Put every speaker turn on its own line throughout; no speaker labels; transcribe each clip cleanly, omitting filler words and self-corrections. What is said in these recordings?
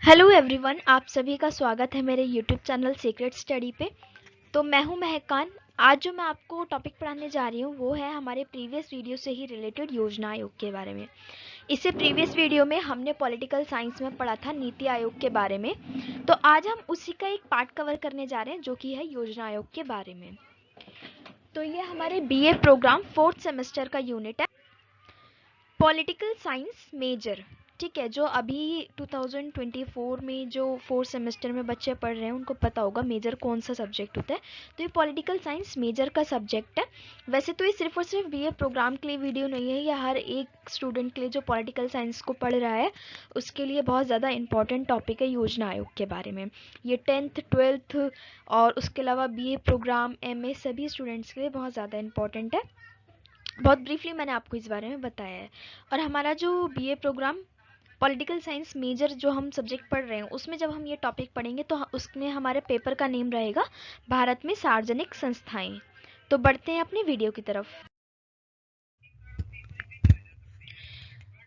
Hello everyone, आप सभी का स्वागत है मेरे यूट्यूब चैनल सीक्रेट स्टडी पे। तो मैं हूं महकान। आज जो मैं आपको टॉपिक पढ़ाने जा रही हूं वो है हमारे प्रीवियस वीडियो से ही रिलेटेड योजना आयोग के बारे में। इससे प्रीवियस वीडियो में हमने पॉलिटिकल साइंस में पढ़ा था नीति आयोग के बारे में। तो आज हम उसी का एक पार्ट कवर करने जा रहे हैं जो कि है योजना आयोग के बारे में। तो ये हमारे बीए प्रोग्राम 4th सेमेस्टर का यूनिट है, पॉलिटिकल साइंस मेजर। ठीक है, जो अभी 2024 में जो 4th सेमेस्टर में बच्चे पढ़ रहे हैं उनको पता होगा मेजर कौन सा सब्जेक्ट होता है। तो ये पॉलिटिकल साइंस मेजर का सब्जेक्ट है। वैसे तो ये सिर्फ और सिर्फ बीए प्रोग्राम के लिए वीडियो नहीं है, यह हर एक स्टूडेंट के लिए जो पॉलिटिकल साइंस को पढ़ रहा है उसके लिए बहुत ज़्यादा इंपॉर्टेंट टॉपिक है योजना आयोग के बारे में। ये 10th 12th और उसके अलावा बीए प्रोग्राम एमए सभी स्टूडेंट्स के लिए बहुत ज़्यादा इंपॉर्टेंट है। बहुत ब्रीफली मैंने आपको इस बारे में बताया है। और हमारा जो BA program political science major जो हम सब्जेक्ट पढ़ रहे हैं उसमें जब हम ये टॉपिक पढ़ेंगे तो उसमें हमारे पेपर का नेम रहेगा भारत में सार्वजनिक संस्थाएं। तो बढ़ते हैं अपनी वीडियो की तरफ।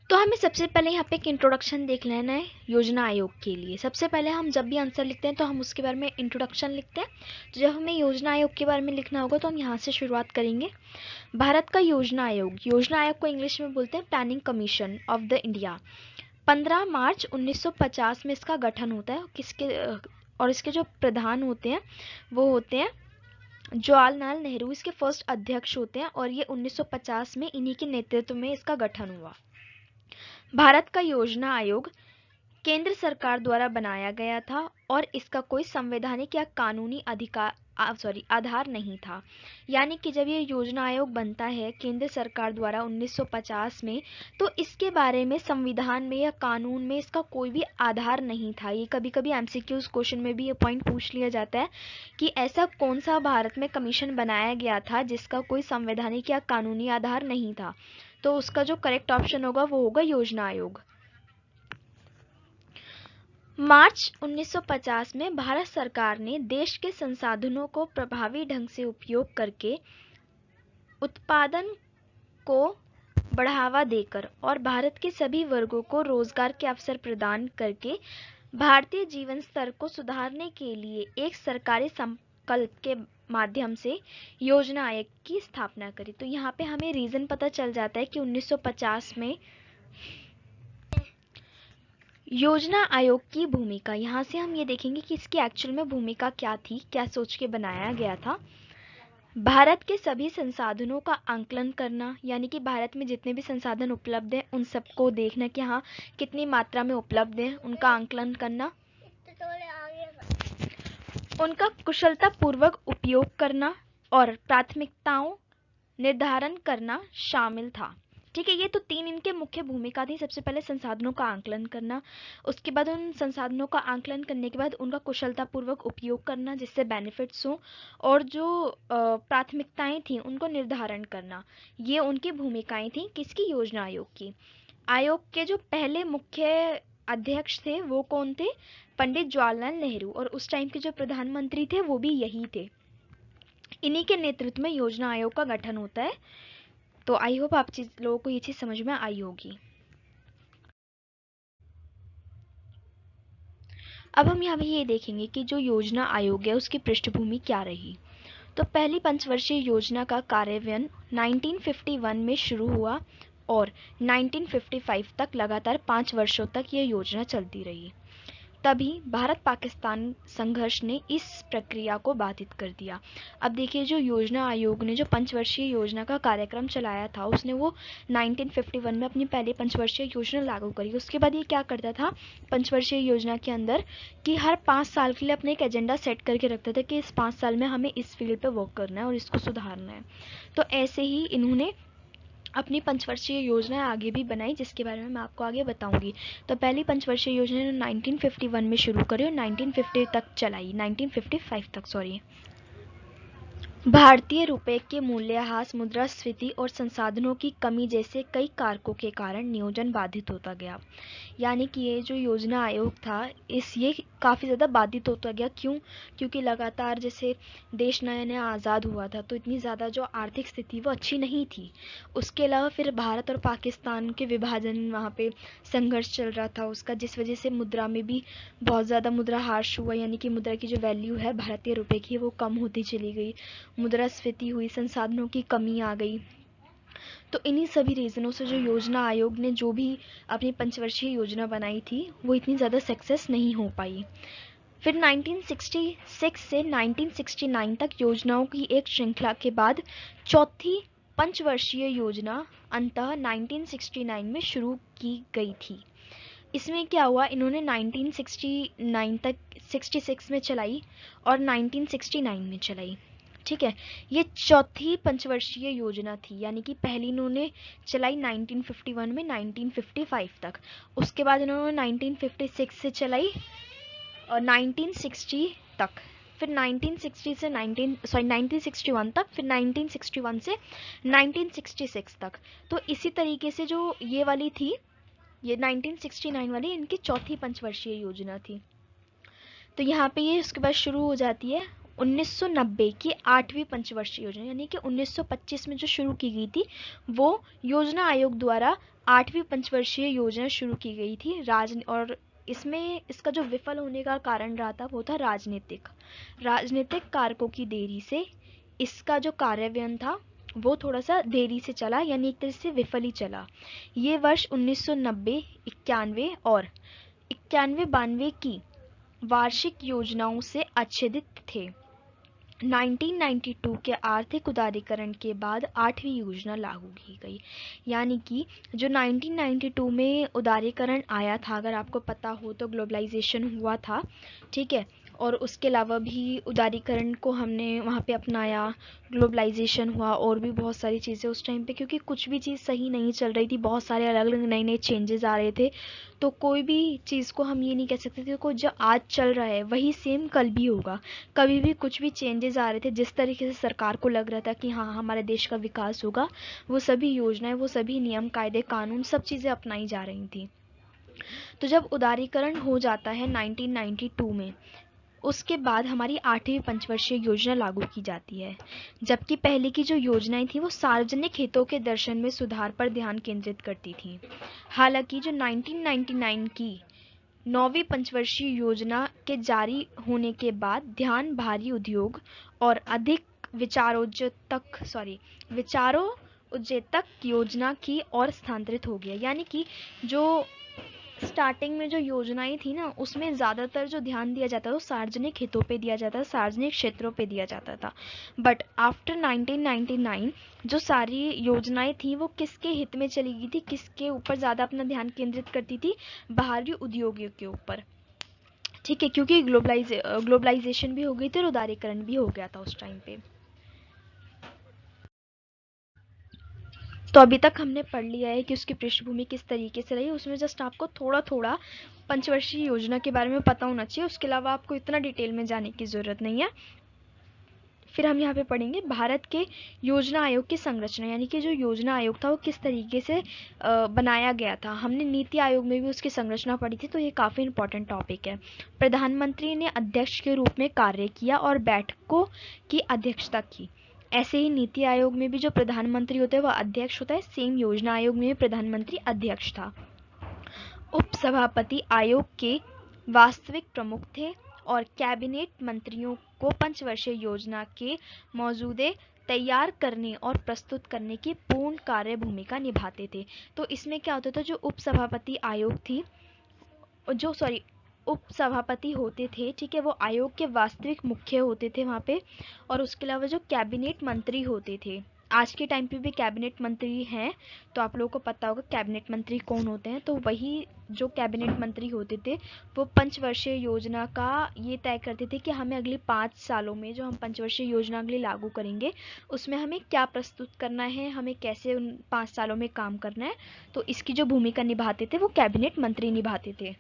तो हमें सबसे पहले यहाँ पे एक इंट्रोडक्शन देख लेना है योजना आयोग के लिए। सबसे पहले हम जब भी आंसर लिखते हैं तो हम उसके बारे में इंट्रोडक्शन लिखते हैं। तो जब हमें योजना आयोग के बारे में लिखना होगा तो हम यहाँ से शुरुआत करेंगे। भारत का योजना आयोग को इंग्लिश में बोलते हैं planning commission of the India. 15 मार्च 1950 में इसका गठन होता है। और इसके जो प्रधान होते हैं वो होते हैं जवाहरलाल नेहरू, इसके फर्स्ट अध्यक्ष होते हैं। और ये 1950 में इन्हीं के नेतृत्व में इसका गठन हुआ। भारत का योजना आयोग केंद्र सरकार द्वारा बनाया गया था और इसका कोई संवैधानिक या कानूनी आधार नहीं था। यानी कि जब ये योजना आयोग बनता है केंद्र सरकार द्वारा 1950 में, तो इसके बारे में संविधान में या कानून में इसका कोई भी आधार नहीं था। ये कभी कभी एमसीक्यूज क्वेश्चन में भी ये पॉइंट पूछ लिया जाता है कि ऐसा कौन सा भारत में कमीशन बनाया गया था जिसका कोई संवैधानिक या कानूनी आधार नहीं था। तो उसका जो करेक्ट ऑप्शन होगा वो होगा योजना आयोग। मार्च 1950 में भारत सरकार ने देश के संसाधनों को प्रभावी ढंग से उपयोग करके उत्पादन को बढ़ावा देकर और भारत के सभी वर्गों को रोजगार के अवसर प्रदान करके भारतीय जीवन स्तर को सुधारने के लिए एक सरकारी संकल्प के माध्यम से योजना आयोग की स्थापना करी। तो यहाँ पे हमें रीजन पता चल जाता है कि 1950 में योजना आयोग की भूमिका, यहाँ से हम ये देखेंगे कि इसकी एक्चुअल में भूमिका क्या थी, क्या सोच के बनाया गया था। भारत के सभी संसाधनों का आंकलन करना, यानी कि भारत में जितने भी संसाधन उपलब्ध हैं उन सबको देखना कि हाँ कितनी मात्रा में उपलब्ध हैं, उनका आंकलन करना, उनका कुशलता पूर्वक उपयोग करना और प्राथमिकताओं निर्धारण करना शामिल था। ठीक है, ये तो 3 इनके मुख्य भूमिका थी। सबसे पहले संसाधनों का आंकलन करना, उसके बाद उन संसाधनों का आंकलन करने के बाद उनका कुशलतापूर्वक उपयोग करना जिससे बेनिफिट्स हो, और जो प्राथमिकताएं थी उनको निर्धारण करना। ये उनकी भूमिकाएं थी किसकी, योजना आयोग की। आयोग के जो पहले मुख्य अध्यक्ष थे वो कौन थे, पंडित जवाहरलाल नेहरू, और उस टाइम के जो प्रधानमंत्री थे वो भी यही थे। इन्हीं के नेतृत्व में योजना आयोग का गठन होता है। तो आई होप आप लोगों को ये चीज़ समझ में आई होगी। अब हम यहाँ पे ये देखेंगे कि जो योजना आयोग है उसकी पृष्ठभूमि क्या रही। तो पहली पंचवर्षीय योजना का कार्यान्वयन 1951 में शुरू हुआ और 1955 तक लगातार 5 वर्षों तक ये योजना चलती रही। तभी भारत पाकिस्तान संघर्ष ने इस प्रक्रिया को बाधित कर दिया। अब देखिए, जो योजना आयोग ने जो पंचवर्षीय योजना का कार्यक्रम चलाया था उसने वो 1951 में अपनी पहली पंचवर्षीय योजना लागू करी। उसके बाद ये क्या करता था पंचवर्षीय योजना के अंदर कि हर 5 साल के लिए अपने एक एजेंडा सेट करके रखता था कि इस 5 साल में हमें इस फील्ड पे वर्क करना है और इसको सुधारना है। तो ऐसे ही इन्होंने अपनी पंचवर्षीय योजना आगे भी बनाई जिसके बारे में मैं आपको आगे बताऊंगी। तो पहली पंचवर्षीय योजना 1951 में शुरू करी और 1950 तक चलाई, 1955 तक सॉरी। भारतीय रुपये के मूल्यह्रास, मुद्रास्फीति और संसाधनों की कमी जैसे कई कारकों के कारण नियोजन बाधित होता गया। यानी कि ये जो योजना आयोग था ये काफ़ी ज़्यादा बाधित होता गया। क्यों? क्योंकि लगातार जैसे देश नया नया आज़ाद हुआ था तो इतनी ज़्यादा जो आर्थिक स्थिति वो अच्छी नहीं थी। उसके अलावा फिर भारत और पाकिस्तान के विभाजन, वहाँ पे संघर्ष चल रहा था उसका, जिस वजह से मुद्रा में भी बहुत ज़्यादा मुद्राह्रास हुआ। यानी कि मुद्रा की जो वैल्यू है भारतीय रुपये की वो कम होती चली गई, मुद्रास्फीति हुई, संसाधनों की कमी आ गई। तो इन्हीं सभी रीज़नों से जो योजना आयोग ने जो भी अपनी पंचवर्षीय योजना बनाई थी वो इतनी ज़्यादा सक्सेस नहीं हो पाई। फिर 1966 से 1969 तक योजनाओं की एक श्रृंखला के बाद चौथी पंचवर्षीय योजना अंततः 1969 में शुरू की गई थी। इसमें क्या हुआ, इन्होंने 1969 तक 66 में चलाई और 1969 में चलाई। ठीक है, ये चौथी पंचवर्षीय योजना थी। यानी कि पहली इन्होंने चलाई 1951 में 1955 तक, उसके बाद इन्होंने 1956 से चलाई और 1960 तक, फिर 1961 से 1961 तक, फिर 1961 से 1966 तक। तो इसी तरीके से जो ये वाली थी, ये 1969 वाली इनकी चौथी पंचवर्षीय योजना थी। तो यहाँ पे ये उसके बाद शुरू हो जाती है 1990 की 8वीं पंचवर्षीय योजना। यानी कि 1925 में जो शुरू की गई थी वो योजना आयोग द्वारा 8वीं पंचवर्षीय योजना शुरू की गई थी। और इसमें इसका जो विफल होने का कारण रहा था वो था राजनीतिक कारकों की देरी से इसका जो कार्यान्वयन था वो थोड़ा सा देरी से चला, यानी एक तरह से विफल ही चला। ये वर्ष 1990, 91 और 91-92 की वार्षिक योजनाओं से आच्छादित थे। 1992 के आर्थिक उदारीकरण के बाद 8वीं योजना लागू की गई। यानी कि जो 1992 में उदारीकरण आया था, अगर आपको पता हो तो ग्लोबलाइजेशन हुआ था, ठीक है, और उसके अलावा भी उदारीकरण को हमने वहाँ पे अपनाया, ग्लोबलाइजेशन हुआ और भी बहुत सारी चीज़ें उस टाइम पे, क्योंकि कुछ भी चीज़ सही नहीं चल रही थी, बहुत सारे अलग अलग नए नए चेंजेस आ रहे थे। तो कोई भी चीज़ को हम ये नहीं कह सकते थे कि जो आज चल रहा है वही सेम कल भी होगा। कभी भी कुछ भी चेंजेस आ रहे थे, जिस तरीके से सरकार को लग रहा था कि हाँ हमारे देश का विकास होगा, वो सभी योजनाएं, वो सभी नियम कायदे कानून सब चीज़ें अपनाई जा रही थी। तो जब उदारीकरण हो जाता है 1992 में, उसके बाद हमारी 8वीं पंचवर्षीय योजना लागू की जाती है। जबकि पहले की जो योजनाएं थी वो सार्वजनिक हितों के दर्शन में सुधार पर ध्यान केंद्रित करती थी। हालांकि जो 1999 की 9वीं पंचवर्षीय योजना के जारी होने के बाद ध्यान भारी उद्योग और अधिक विचारोत्तेजक योजना की ओर स्थानांतरित हो गया। यानी कि जो स्टार्टिंग में जो योजनाएं थी ना, उसमें ज़्यादातर जो ध्यान दिया जाता था वो सार्वजनिक हितों पे दिया जाता था, सार्वजनिक क्षेत्रों पे दिया जाता था। बट आफ्टर 1999 जो सारी योजनाएं थी वो किसके हित में चली गई थी, किसके ऊपर ज़्यादा अपना ध्यान केंद्रित करती थी, बाहरी उद्योगों के ऊपर। ठीक है, क्योंकि ग्लोबलाइजेशन भी हो गई थी और उदारीकरण भी हो गया था उस टाइम पे। तो अभी तक हमने पढ़ लिया है कि उसकी पृष्ठभूमि किस तरीके से रही। उसमें जस्ट आपको थोड़ा थोड़ा पंचवर्षीय योजना के बारे में पता होना चाहिए, उसके अलावा आपको इतना डिटेल में जाने की ज़रूरत नहीं है। फिर हम यहाँ पे पढ़ेंगे भारत के योजना आयोग की संरचना, यानी कि जो योजना आयोग था वो किस तरीके से बनाया गया था। हमने नीति आयोग में भी उसकी संरचना पढ़ी थी, तो ये काफ़ी इंपॉर्टेंट टॉपिक है। प्रधानमंत्री ने अध्यक्ष के रूप में कार्य किया और बैठकों की अध्यक्षता की। ऐसे ही नीति आयोग में भी जो प्रधानमंत्री होता है वह अध्यक्ष होता है, सेम योजना आयोग में भी प्रधानमंत्री अध्यक्ष था। उपसभापति आयोग के वास्तविक प्रमुख थे और कैबिनेट मंत्रियों को पंचवर्षीय योजना के मौजूदे तैयार करने और प्रस्तुत करने की पूर्ण कार्य भूमिका निभाते थे। तो इसमें क्या होता था, जो उपसभापति आयोग थी, उपसभापति होते थे, ठीक है, वो आयोग के वास्तविक मुख्य होते थे वहाँ पे। और उसके अलावा जो कैबिनेट मंत्री होते थे, आज के टाइम पे भी कैबिनेट मंत्री हैं, तो आप लोगों को पता होगा कैबिनेट मंत्री कौन होते हैं। तो वही जो कैबिनेट मंत्री होते थे वो पंचवर्षीय योजना का ये तय करते थे कि हमें अगले 5 सालों में जो हम पंचवर्षीय योजना अगली लागू करेंगे उसमें हमें क्या प्रस्तुत करना है, हमें कैसे उन 5 सालों में काम करना है। तो इसकी जो भूमिका निभाते थे वो कैबिनेट मंत्री निभाते थे।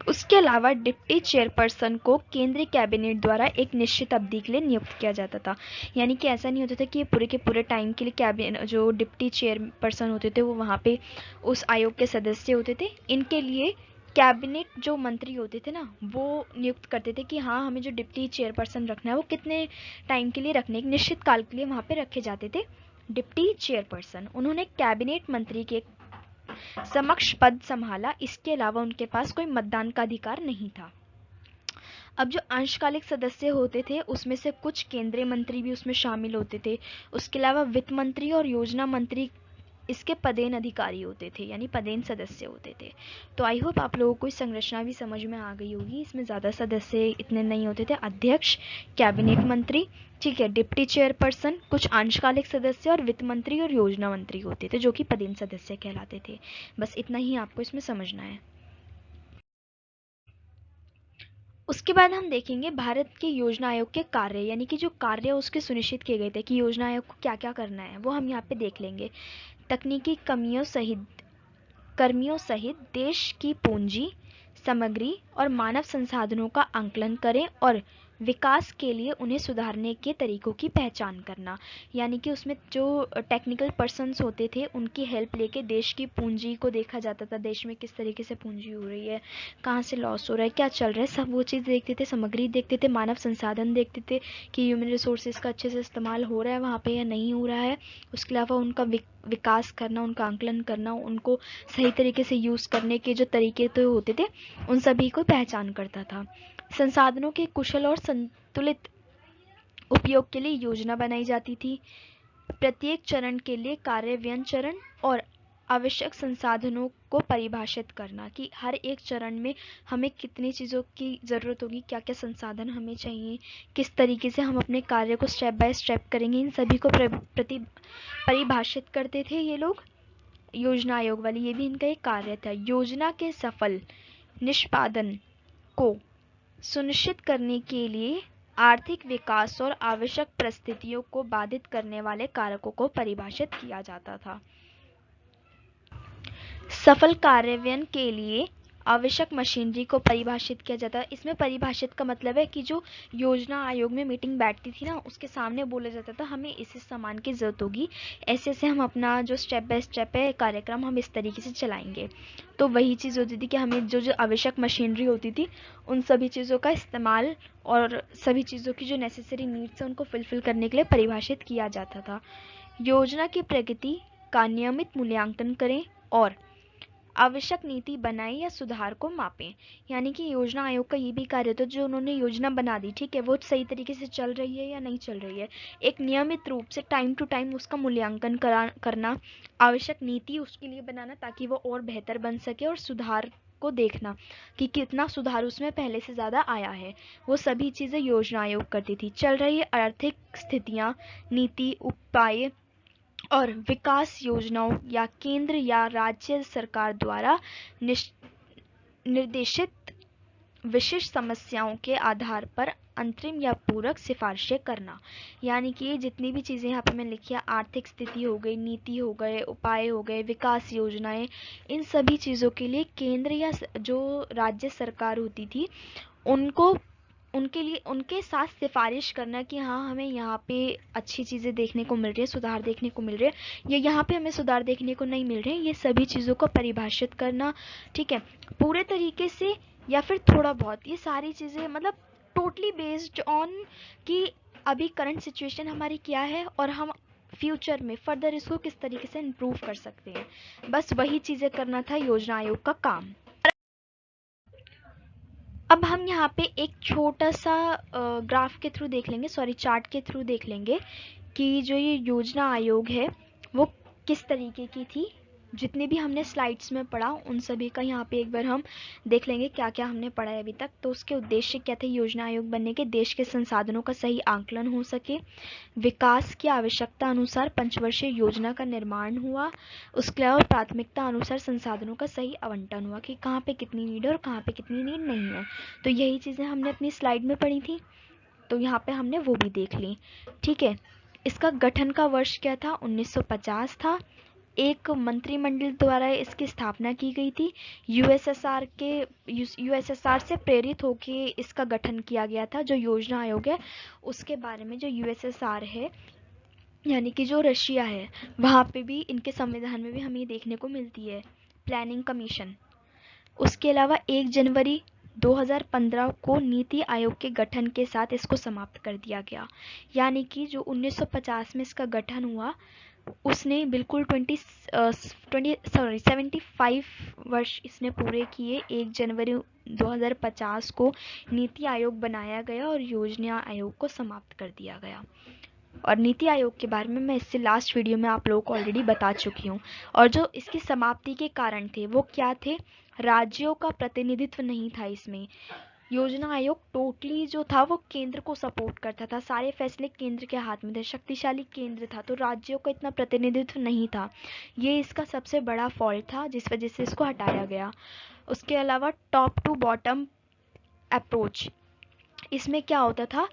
उसके अलावा डिप्टी चेयरपर्सन को केंद्रीय कैबिनेट द्वारा एक निश्चित अवधि के लिए नियुक्त किया जाता था। यानी कि ऐसा नहीं होता था कि पूरे के पूरे टाइम के लिए कैबिनेट जो डिप्टी चेयरपर्सन होते थे वो वहाँ पे उस आयोग के सदस्य होते थे। इनके लिए कैबिनेट जो मंत्री होते थे ना वो नियुक्त करते थे कि हाँ हमें जो डिप्टी चेयरपर्सन रखना है वो कितने टाइम के लिए रखने, एक निश्चित काल के लिए वहाँ पे रखे जाते थे डिप्टी चेयरपर्सन। उन्होंने कैबिनेट मंत्री के समक्ष पद संभाला। इसके अलावा उनके पास कोई मतदान का अधिकार नहीं था। अब जो अंशकालिक सदस्य होते थे उसमें से कुछ केंद्रीय मंत्री भी उसमें शामिल होते थे। उसके अलावा वित्त मंत्री और योजना मंत्री इसके पदेन अधिकारी होते थे, यानी पदेन सदस्य होते थे। तो आई होप आप लोगों को इस संरचना भी समझ में आ गई होगी। इसमें ज़्यादा सदस्य इतने नहीं होते थे। अध्यक्ष, कैबिनेट मंत्री, ठीक है, डिप्टी चेयरपर्सन, कुछ अंशकालिक सदस्य और वित्त मंत्री और योजना मंत्री होते थे जो कि पदेन सदस्य कहलाते थे। बस इतना ही आपको इसमें समझना है। उसके बाद हम देखेंगे भारत के योजना आयोग के कार्य, यानी कि जो कार्य उसके सुनिश्चित किए गए थे कि योजना आयोग को क्या क्या करना है वो हम यहाँ पे देख लेंगे। तकनीकी कर्मियों सहित देश की पूंजी, सामग्री और मानव संसाधनों का आंकलन करें और विकास के लिए उन्हें सुधारने के तरीकों की पहचान करना। यानी कि उसमें जो टेक्निकल पर्सन्स होते थे उनकी हेल्प लेके देश की पूंजी को देखा जाता था, देश में किस तरीके से पूंजी हो रही है, कहाँ से लॉस हो रहा है, क्या चल रहा है, सब वो चीज़ देखते थे। सामग्री देखते थे, मानव संसाधन देखते थे कि ह्यूमन रिसोर्सेज का अच्छे से इस्तेमाल हो रहा है वहाँ पे या नहीं हो रहा है। उसके अलावा उनका विकास करना, उनका आंकलन करना, उनको सही तरीके से यूज़ करने के जो तरीके तो होते थे उन सभी को पहचान करता था। संसाधनों के कुशल और संतुलित उपयोग के लिए योजना बनाई जाती थी। प्रत्येक चरण के लिए कार्यान्वयन चरण और आवश्यक संसाधनों को परिभाषित करना कि हर एक चरण में हमें कितनी चीज़ों की ज़रूरत होगी, क्या क्या संसाधन हमें चाहिए, किस तरीके से हम अपने कार्य को स्टेप बाय स्टेप करेंगे, इन सभी को परिभाषित करते थे ये लोग, योजना आयोग वाले। ये भी इनका एक कार्य था। योजना के सफल निष्पादन को सुनिश्चित करने के लिए आर्थिक विकास और आवश्यक परिस्थितियों को बाधित करने वाले कारकों को परिभाषित किया जाता था। सफल कार्यान्वयन के लिए आवश्यक मशीनरी को परिभाषित किया जाता है। इसमें परिभाषित का मतलब है कि जो योजना आयोग में मीटिंग बैठती थी ना उसके सामने बोला जाता था हमें इस सामान की ज़रूरत होगी, ऐसे ऐसे हम अपना जो स्टेप बाय स्टेप है कार्यक्रम हम इस तरीके से चलाएंगे। तो वही चीज़ होती थी कि हमें जो जो आवश्यक मशीनरी होती थी उन सभी चीज़ों का इस्तेमाल और सभी चीज़ों की जो नेसेसरी नीड्स है उनको फुलफिल करने के लिए परिभाषित किया जाता था। योजना की प्रगति का नियमित मूल्यांकन करें और आवश्यक नीति बनाएं या सुधार को मापें। यानी कि योजना आयोग का ये भी कार्य था, जो उन्होंने योजना बना दी, ठीक है, वो सही तरीके से चल रही है या नहीं चल रही है, एक नियमित रूप से टाइम टू टाइम उसका मूल्यांकन करना, आवश्यक नीति उसके लिए बनाना ताकि वो और बेहतर बन सके, और सुधार को देखना कि कितना सुधार उसमें पहले से ज़्यादा आया है। वो सभी चीज़ें योजना आयोग करती थी। चल रही आर्थिक स्थितियाँ, नीति, उपाय और विकास योजनाओं या केंद्र या राज्य सरकार द्वारा निर्देशित विशिष्ट समस्याओं के आधार पर अंतरिम या पूरक सिफारिशें करना। यानी कि जितनी भी चीज़ें यहाँ पे मैंने लिखी है, आर्थिक स्थिति हो गई, नीति हो गए, उपाय हो गए, विकास योजनाएं, इन सभी चीज़ों के लिए केंद्र या जो राज्य सरकार होती थी उनको उनके लिए उनके साथ सिफारिश करना कि हाँ हमें यहाँ पे अच्छी चीज़ें देखने को मिल रही है, सुधार देखने को मिल रहे हैं, या यहाँ पे हमें सुधार देखने को नहीं मिल रहे हैं, ये सभी चीज़ों को परिभाषित करना, ठीक है, पूरे तरीके से या फिर थोड़ा बहुत, ये सारी चीज़ें मतलब टोटली बेस्ड ऑन कि अभी करंट सिचुएशन हमारी क्या है और हम फ्यूचर में फर्दर इसको किस तरीके से इम्प्रूव कर सकते हैं। बस वही चीज़ें करना था योजना आयोग का काम। अब हम यहाँ पे एक छोटा सा ग्राफ के थ्रू देख लेंगे, सॉरी चार्ट के थ्रू देख लेंगे कि जो ये योजना आयोग है वो किस तरीके की थी। जितने भी हमने स्लाइड्स में पढ़ा उन सभी का यहाँ पे एक बार हम देख लेंगे क्या क्या हमने पढ़ा है अभी तक। तो उसके उद्देश्य क्या थे योजना आयोग बनने के? देश के संसाधनों का सही आंकलन हो सके, विकास की आवश्यकता अनुसार पंचवर्षीय योजना का निर्माण हुआ, उसके अलावा प्राथमिकता अनुसार संसाधनों का सही आवंटन हुआ कि कहाँ पे कितनी नीड है और कहाँ पे कितनी नीड नहीं है। तो यही चीज़ें हमने अपनी स्लाइड में पढ़ी थी, तो यहाँ पे हमने वो भी देख ली, ठीक है। इसका गठन का वर्ष क्या था? 1950 था। एक मंत्रिमंडल द्वारा इसकी स्थापना की गई थी। यूएसएसआर से प्रेरित होके इसका गठन किया गया था। जो योजना आयोग है उसके बारे में जो यूएसएसआर है यानी कि जो रशिया है, वहाँ पे भी इनके संविधान में भी हमें देखने को मिलती है प्लानिंग कमीशन। उसके अलावा 1 जनवरी 2015 को नीति आयोग के गठन के साथ इसको समाप्त कर दिया गया। यानी कि जो 1950 में इसका गठन हुआ उसने बिल्कुल 75 वर्ष इसने पूरे किए। 1 जनवरी 2050 को नीति आयोग बनाया गया और योजना आयोग को समाप्त कर दिया गया। और नीति आयोग के बारे में मैं इससे लास्ट वीडियो में आप लोगों को ऑलरेडी बता चुकी हूँ। और जो इसकी समाप्ति के कारण थे वो क्या थे? राज्यों का प्रतिनिधित्व नहीं था इसमें। योजना आयोग टोटली जो था वो केंद्र को सपोर्ट करता था, सारे फैसले केंद्र के हाथ में थे, शक्तिशाली केंद्र था, तो राज्यों का इतना प्रतिनिधित्व नहीं था। ये इसका सबसे बड़ा फॉल्ट था जिस वजह से इसको हटाया गया। उसके अलावा टॉप टू बॉटम अप्रोच, इसमें क्या होता था?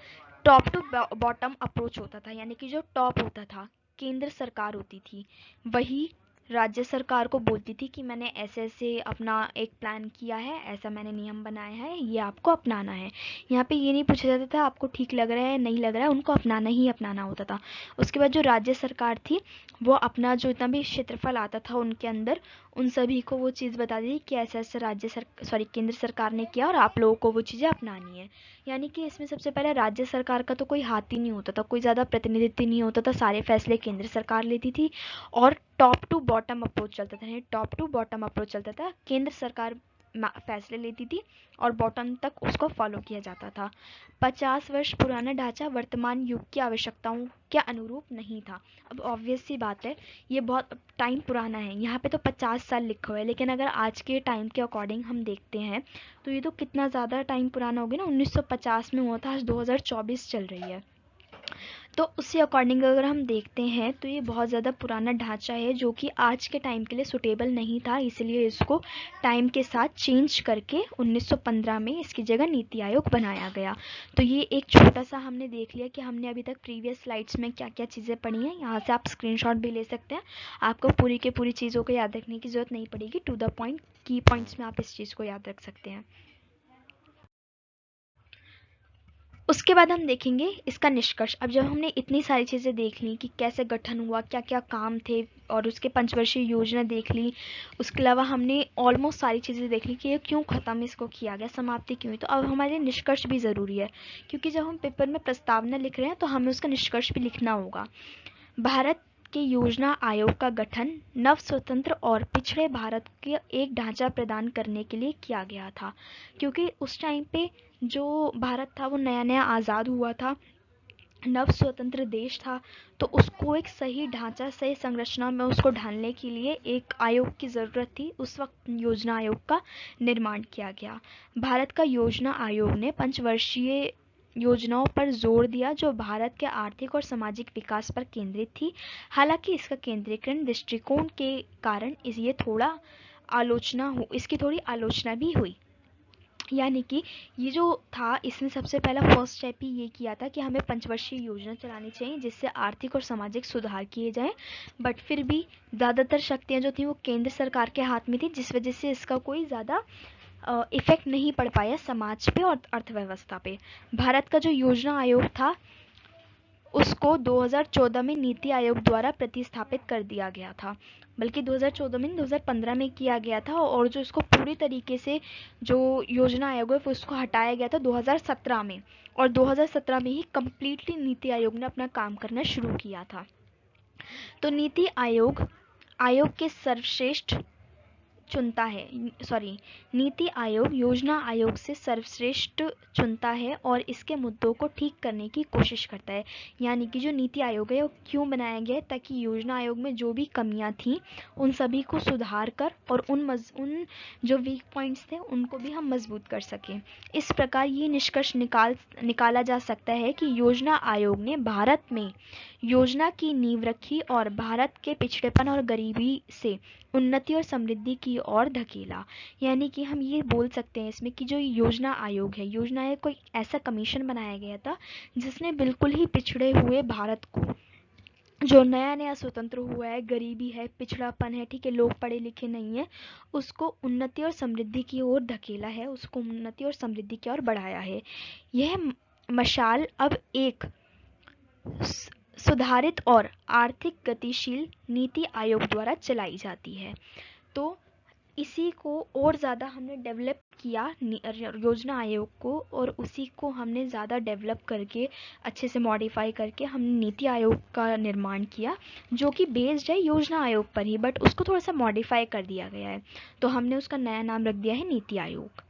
टॉप टू बॉटम अप्रोच होता था, यानी कि जो टॉप होता था केंद्र सरकार होती थी, वही राज्य सरकार को बोलती थी कि मैंने ऐसे ऐसे अपना एक प्लान किया है, ऐसा मैंने नियम बनाया है, ये आपको अपनाना है। यहाँ पे ये नहीं पूछा जाता था आपको ठीक लग रहा है नहीं लग रहा है, उनको अपनाना ही अपनाना होता था। उसके बाद जो राज्य सरकार थी वो अपना जो इतना भी क्षेत्रफल आता था उनके अंदर, उन सभी को वो चीज़ बता दी कि ऐसा ऐसा केंद्र सरकार ने किया और आप लोगों को वो चीज़ें अपनानी है। यानी कि इसमें सबसे पहले राज्य सरकार का तो कोई हाथ ही नहीं होता था, कोई ज़्यादा प्रतिनिधित्व नहीं होता था, सारे फैसले केंद्र सरकार लेती थी। और टॉप टू बॉटम अप्रोच चलता था, टॉप टू बॉटम अप्रोच चलता था, केंद्र सरकार फैसले लेती थी और बॉटम तक उसको फॉलो किया जाता था। 50 वर्ष पुराना ढांचा वर्तमान युग की आवश्यकताओं के अनुरूप नहीं था। अब ऑब्वियस सी बात है, ये बहुत टाइम पुराना है, यहाँ पे तो 50 साल लिखा हुआ है, लेकिन अगर आज के टाइम के अकॉर्डिंग हम देखते हैं तो ये तो कितना ज़्यादा टाइम पुराना हो गया ना। 1950 में हुआ था, आज 2024 चल रही है, तो उसी अकॉर्डिंग अगर हम देखते हैं तो ये बहुत ज़्यादा पुराना ढांचा है जो कि आज के टाइम के लिए सुटेबल नहीं था, इसलिए इसको टाइम के साथ चेंज करके 1915 में इसकी जगह नीति आयोग बनाया गया। तो ये एक छोटा सा हमने देख लिया कि हमने अभी तक प्रीवियस स्लाइड्स में क्या क्या चीज़ें पढ़ी हैं। यहाँ से आप स्क्रीनशॉट भी ले सकते हैं, आपको पूरी के पूरी चीज़ों को याद रखने की ज़रूरत नहीं पड़ेगी, टू द पॉइंट की पॉइंट्स में आप इस चीज़ को याद रख सकते हैं। उसके बाद हम देखेंगे इसका निष्कर्ष। अब जब हमने इतनी सारी चीज़ें देख ली कि कैसे गठन हुआ, क्या क्या काम थे, और उसके पंचवर्षीय योजना देख ली, उसके अलावा हमने ऑलमोस्ट सारी चीज़ें देख ली कि ये क्यों ख़त्म इसको किया गया, समाप्ति क्यों हुई, तो अब हमारे निष्कर्ष भी ज़रूरी है, क्योंकि जब हम पेपर में प्रस्तावना लिख रहे हैं तो हमें उसका निष्कर्ष भी लिखना होगा। भारत के योजना आयोग का गठन नव स्वतंत्र और पिछड़े भारत के एक ढांचा प्रदान करने के लिए किया गया था, क्योंकि उस टाइम पे जो भारत था वो नया नया आज़ाद हुआ था, नव स्वतंत्र देश था, तो उसको एक सही ढांचा, सही संरचना में उसको ढालने के लिए एक आयोग की ज़रूरत थी। उस वक्त योजना आयोग का निर्माण किया गया। भारत का योजना आयोग ने पंचवर्षीय योजनाओं पर जोर दिया जो भारत के आर्थिक और सामाजिक विकास पर केंद्रित थी। हालांकि इसका केंद्रीकरण दृष्टिकोण के कारण इसकी थोड़ी आलोचना भी हुई। यानी कि ये जो था, इसने सबसे पहला फर्स्ट स्टेप ही ये किया था कि हमें पंचवर्षीय योजना चलानी चाहिए जिससे आर्थिक और सामाजिक सुधार किए जाएं, बट फिर भी ज़्यादातर शक्तियाँ जो थी वो केंद्र सरकार के हाथ में थी, जिस वजह से इसका कोई ज़्यादा इफेक्ट नहीं पड़ पाया समाज पे और अर्थव्यवस्था पे। भारत का जो योजना आयोग था उसको 2014 में नीति आयोग द्वारा प्रतिस्थापित कर दिया गया था, बल्कि 2014 में 2015 में किया गया था, और जो इसको पूरी तरीके से जो योजना आयोग है वो उसको हटाया गया था 2017 में, और 2017 में ही कम्प्लीटली नीति आयोग ने अपना काम करना शुरू किया था। तो नीति आयोग आयोग के सर्वश्रेष्ठ चुनता है, नीति आयोग योजना आयोग से सर्वश्रेष्ठ चुनता है और इसके मुद्दों को ठीक करने की कोशिश करता है। यानी कि जो नीति आयोग है वो क्यों बनाया गया है, ताकि योजना आयोग में जो भी कमियां थी उन सभी को सुधार कर और उन जो वीक पॉइंट्स थे उनको भी हम मजबूत कर सकें। इस प्रकार ये निष्कर्ष निकाला जा सकता है कि योजना आयोग ने भारत में योजना की नींव रखी और भारत के पिछड़ेपन और गरीबी से उन्नति और समृद्धि की ओर धकेला। यानी कि हम ये बोल सकते हैं इसमें कि जो योजना आयोग है, योजना आयोग कोई ऐसा कमीशन बनाया गया था जिसने बिल्कुल ही पिछड़े हुए भारत को जो नया नया स्वतंत्र हुआ है, गरीबी है, पिछड़ापन है, ठीक है, लोग पढ़े लिखे नहीं है, उसको उन्नति और समृद्धि की ओर धकेला है, उसको उन्नति और समृद्धि की ओर बढ़ाया है। यह मशाल अब एक सुधारित और आर्थिक गतिशील नीति आयोग द्वारा चलाई जाती है। तो इसी को और ज़्यादा हमने डेवलप किया योजना आयोग को, और उसी को हमने ज़्यादा डेवलप करके अच्छे से मॉडिफाई करके हमने नीति आयोग का निर्माण किया, जो कि बेस्ड है योजना आयोग पर ही, बट उसको थोड़ा सा मॉडिफाई कर दिया गया है। तो हमने उसका नया नाम रख दिया है नीति आयोग।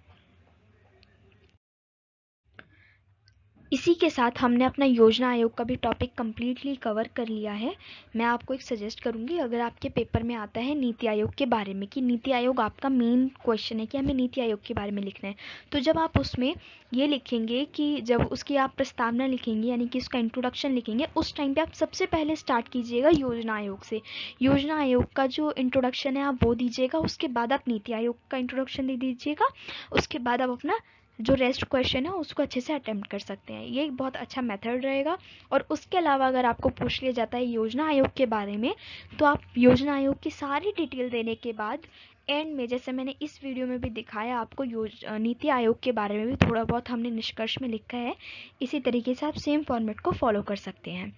इसी के साथ हमने अपना योजना आयोग का भी टॉपिक कम्प्लीटली कवर कर लिया है। मैं आपको एक सजेस्ट करूंगी, अगर आपके पेपर में आता है नीति आयोग के बारे में कि नीति आयोग आपका मेन क्वेश्चन है कि हमें नीति आयोग के बारे में लिखना है, तो जब आप उसमें ये लिखेंगे कि जब उसकी आप प्रस्तावना लिखेंगे यानी कि उसका इंट्रोडक्शन लिखेंगे, उस टाइम पे आप सबसे पहले स्टार्ट कीजिएगा योजना आयोग से। योजना आयोग का जो इंट्रोडक्शन है आप वो दीजिएगा, उसके बाद आप नीति आयोग का इंट्रोडक्शन दे दीजिएगा, उसके बाद आप अपना जो रेस्ट क्वेश्चन है उसको अच्छे से अटेम्प्ट कर सकते हैं। ये एक बहुत अच्छा मेथड रहेगा। और उसके अलावा अगर आपको पूछ लिया जाता है योजना आयोग के बारे में, तो आप योजना आयोग की सारी डिटेल देने के बाद एंड में, जैसे मैंने इस वीडियो में भी दिखाया आपको, नीति आयोग के बारे में भी थोड़ा बहुत हमने निष्कर्ष में लिखा है। इसी तरीके से आप सेम फॉर्मेट को फॉलो कर सकते हैं।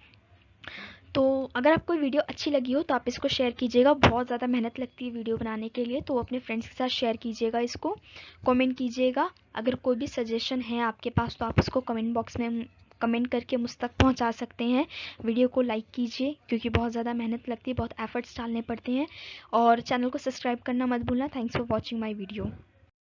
तो अगर आपको वीडियो अच्छी लगी हो तो आप इसको शेयर कीजिएगा। बहुत ज़्यादा मेहनत लगती है वीडियो बनाने के लिए, तो अपने फ्रेंड्स के साथ शेयर कीजिएगा इसको, कमेंट कीजिएगा। अगर कोई भी सजेशन है आपके पास तो आप उसको कमेंट बॉक्स में कमेंट करके मुझ तक पहुंचा सकते हैं। वीडियो को लाइक कीजिए क्योंकि बहुत ज़्यादा मेहनत लगती है, बहुत एफर्ट्स डालने पड़ते हैं। और चैनल को सब्सक्राइब करना मत भूलना। Thanks for watching my video.